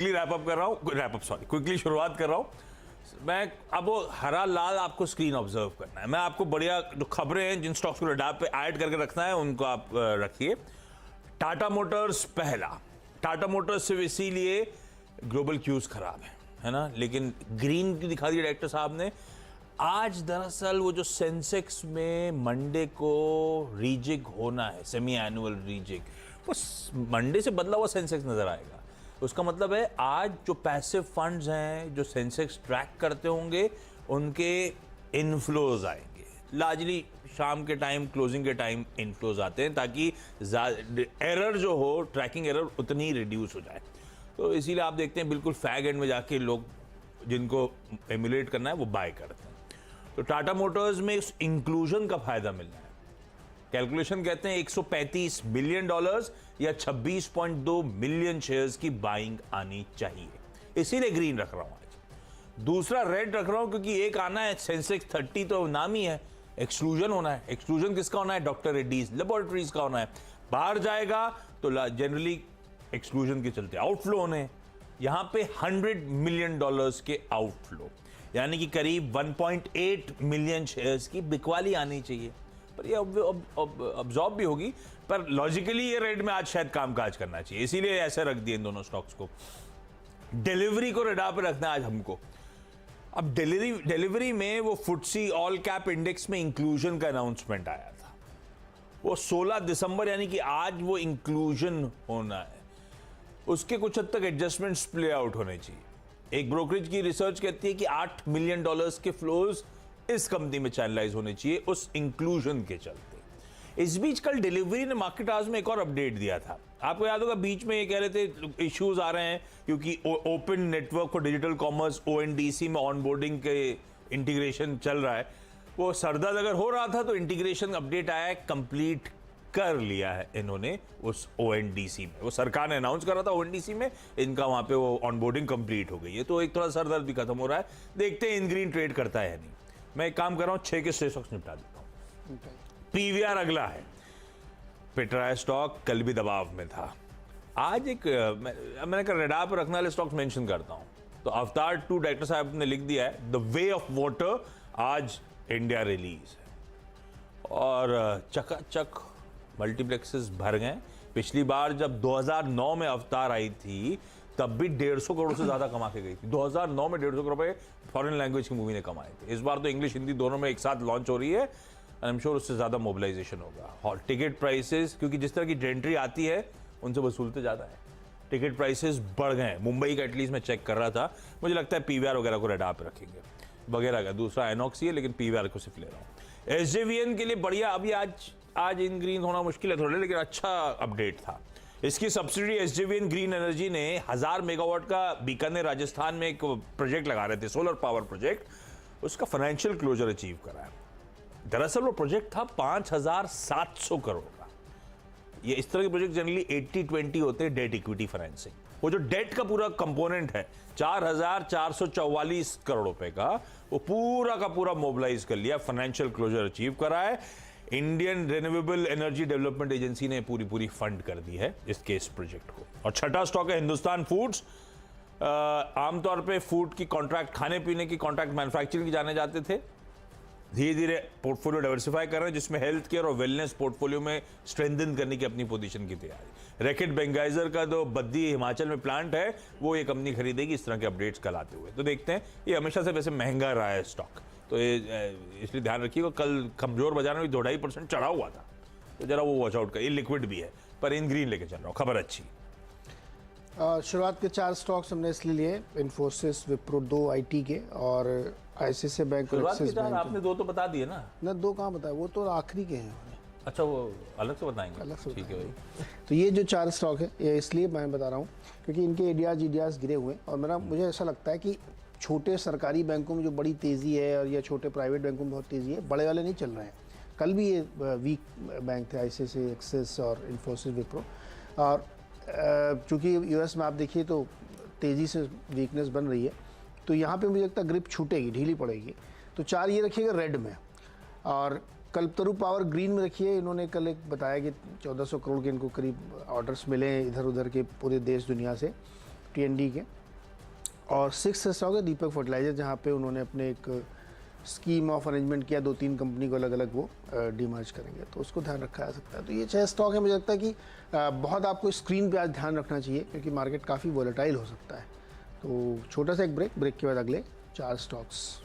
Quickly शुरुआत कर रहा हूं मैं। अब वो हरा लाल आपको स्क्रीन ऑब्जर्व करना है। मैं आपको बढ़िया जो खबरें हैं जिन स्टॉक्स को रडार पे ऐड करके रखना है उनको आप रखिए। टाटा मोटर्स पहला। टाटा मोटर्स सिर्फ इसीलिए ग्लोबल क्यूज खराब है ना, लेकिन ग्रीन की दिखा दी डायरेक्टर साहब ने। आज दरअसल वो जो सेंसेक्स में मंडे को रीजिग होना है, सेमी एनुअल रीजिग, वो मंडे से बदला हुआ सेंसेक्स नजर आएगा। उसका मतलब है आज जो पैसिव फंड्स हैं जो सेंसेक्स ट्रैक करते होंगे उनके इनफ्लोज आएंगे। लार्जली शाम के टाइम, क्लोजिंग के टाइम इनफ्लोज आते हैं ताकि एरर जो हो, ट्रैकिंग एरर उतनी ही रिड्यूस हो जाए। तो इसीलिए आप देखते हैं बिल्कुल फैग एंड में जाके लोग जिनको एमुलेट करना है वो बाय करते हैं। तो टाटा मोटर्स में इस इंक्लूजन का फायदा मिल रहा है। कैलकुलेशन कहते हैं 135 बिलियन डॉलर्स या 26.2 मिलियन शेयर्स की बाइंग आनी चाहिए, इसीलिए ग्रीन रख रहा हूं आज। दूसरा रेड रख रहा हूं क्योंकि एक आना है सेंसेक्स 30, तो नाम ही है, एक्सक्लूजन होना है। एक्सक्लूजन किसका होना है? डॉक्टर रेड्डीज लेबोरेटरीज का होना है। बाहर जाएगा तो जनरली एक्सक्लूजन के चलते आउटफ्लो होने, यहां पे 100 मिलियन डॉलर्स के आउटफ्लो, यानी कि करीब 1.8 मिलियन शेयर्स की बिकवाली आनी चाहिए। पर ये अब्जॉर्ब भी होगी, पर लॉजिकली ये रेड में आज शायद कामकाज करना चाहिए, इसीलिए ऐसे रख दिए इन दोनों स्टॉक्स को। डिलीवरी को रडार पे रखना है आज हमको। अब डिलीवरी में वो फुटसी ऑल कैप इंडेक्स में इंक्लूजन का अनाउंसमेंट आया था, वो 16 दिसंबर यानी कि आज वो इंक्लूजन होना है। उसके कुछ हद तक एडजस्टमेंट्स प्ले आउट होने चाहिए। एक ब्रोकरेज की रिसर्च कहती है कि 8 मिलियन डॉलर्स के फ्लोज इस कंपनी में चैनलाइज होने चाहिए उस इंक्लूजन के चलते। इस बीच कल डिलीवरी ने मार्केट आज में एक और अपडेट दिया था। आपको याद होगा बीच में ये कह रहे थे इश्यूज आ रहे हैं क्योंकि open network for digital commerce ONDC में ऑनबोर्डिंग के इंटीग्रेशन चल रहा है। वो सरदर्द अगर हो रहा था तो इंटीग्रेशन अपडेट आया है, कंप्लीट कर लिया है इन्होंने उस ONDC में। वो सरकार ने अनाउंस करा था ONDC में, इनका वहां पे वो ऑनबोर्डिंग कंप्लीट हो गई है, तो एक थोड़ा सरदर्द भी खत्म हो रहा है। देखते हैं इन ग्रीन ट्रेड करता है या नहीं। मैं एक काम कर रहा हूं, 6 के 6 स्टॉक्स निपटा देता हूं। PVR अगला है। पेट्राया स्टॉक कल भी दबाव में था। आज एक मैंने कहा रडार पर रखने वाले स्टॉक्स मेंशन करता हूं। तो अवतार 2 डायरेक्टर साहब ने लिख दिया है, द वे ऑफ वाटर आज इंडिया रिलीज है और चकाचक मल्टीप्लेक्सेस भर गए। पिछली बार जब 2009 में अवतार आई थी तब भी 150 करोड़ से ज्यादा कमा के गई थी। 2009 में 150 करोड़ रुपए फॉरेन लैंग्वेज की मूवी ने कमाए थे। इस बार तो इंग्लिश हिंदी दोनों में एक साथ लॉन्च हो रही है, आई एम श्योर उससे ज्यादा मोबिलाइजेशन होगा। टिकट प्राइसेस, क्योंकि जिस तरह की एंट्री आती है उनसे वसूलते ज्यादा है, टिकट प्राइसेस बढ़ गए। मुंबई का एटलीस्ट मैं चेक कर रहा था, मुझे लगता है PVR वगैरह को रडार पे रखेंगे वगैरह का। दूसरा एनॉक्स ही है, लेकिन PVR को सिर्फ ले रहा हूँ। SJVN के लिए बढ़िया, अभी आज इन ग्रीन होना मुश्किल है थोड़ा, लेकिन अच्छा अपडेट था। इसकी सब्सिडी SJVN ग्रीन एनर्जी ने 1000 मेगावाट का बीकानेर राजस्थान में एक प्रोजेक्ट लगा रहे थे, सोलर पावर प्रोजेक्ट, उसका फाइनेंशियल क्लोजर अचीव करा है। दरअसल वो प्रोजेक्ट था 5700 करोड़ का। ये इस तरह के प्रोजेक्ट जनरली 80-20 होते हैं, डेट इक्विटी फाइनेंसिंग। वो जो डेट का पूरा कंपोनेंट है 4444 करोड़ रुपए का, वो पूरा का पूरा मोबिलाइज कर लिया, फाइनेंशियल क्लोजर अचीव करा है। Indian renewable energy development agency ने पूरी फंड कर दी है इस प्रोजेक्ट को। और छठा स्टॉक है हिंदुस्तान फूड्स। आमतौर पे फूड की कॉन्ट्रैक्ट, खाने पीने की कॉन्ट्रैक्ट मैन्युफैक्चरिंग की जाने जाते थे, धीरे धीरे पोर्टफोलियो डाइवर्सिफाई कर रहे हैं, जिसमें हेल्थ केयर और वेलनेस पोर्टफोलियो में स्ट्रेंथन करने की अपनी पोजीशन की तैयारी। रैकेट बेंगाइजर का जो बद्दी हिमाचल में प्लांट है वो ये कंपनी खरीदेगी, इस तरह के अपडेट्स कल आते हुए। तो देखते हैं, ये हमेशा से वैसे महंगा रहा है स्टॉक, तो ये इसलिए ध्यान रखिएगा। कल कमजोर बाजार में 2-2.5% चढ़ा हुआ था, तो जरा वो वॉच आउट कर। ये लिक्विड भी है, पर इन ग्रीन लेके चल रहा हूँ, खबर अच्छी। शुरुआत के 4 स्टॉक्स हमने इसलिए लिए, इन्फोसिस, विप्रो, 2 IT के और ICICI बैंक और एक्सिस बैंक। आपने 2 तो बता दिए ना? 2 कहाँ बताया, वो तो आखिरी के हैं। अच्छा, वो अलग से बताएंगे? अलग से, ठीक है भाई। तो ये जो 4 स्टॉक है ये इसलिए मैं बता रहा हूँ क्योंकि इनके ADRs गिरे हुए हैं और मुझे ऐसा लगता है कि छोटे सरकारी बैंकों में जो बड़ी तेज़ी है और या छोटे प्राइवेट बैंकों में बहुत तेज़ी है, बड़े वाले नहीं चल रहे हैं। कल भी ये वीक बैंक थे, ICICI, एक्सिस और इन्फोसिस, विप्रो। और चूँकि US में आप देखिए तो तेज़ी से वीकनेस बन रही है, तो यहाँ पे मुझे लगता है ग्रिप छूटेगी, ढीली पड़ेगी। तो 4 ये रखिएगा रेड में, और कल्पतरू पावर ग्रीन में रखिए। इन्होंने कल एक बताया कि 1400 करोड़ के इनको करीब ऑर्डर्स मिले इधर उधर के पूरे देश दुनिया से, TND के। और 6th स्टॉक है दीपक फर्टिलाइजर, जहाँ पे उन्होंने अपने एक स्कीम ऑफ अरेंजमेंट किया, 2-3 कंपनी को अलग अलग वो डिमर्ज करेंगे, तो उसको ध्यान रखा जा सकता है। तो ये 6 स्टॉक है। मुझे लगता है कि बहुत आपको स्क्रीन पे आज ध्यान रखना चाहिए, क्योंकि मार्केट काफ़ी वॉलेटाइल हो सकता है। तो छोटा सा एक ब्रेक के बाद अगले 4 स्टॉक्स।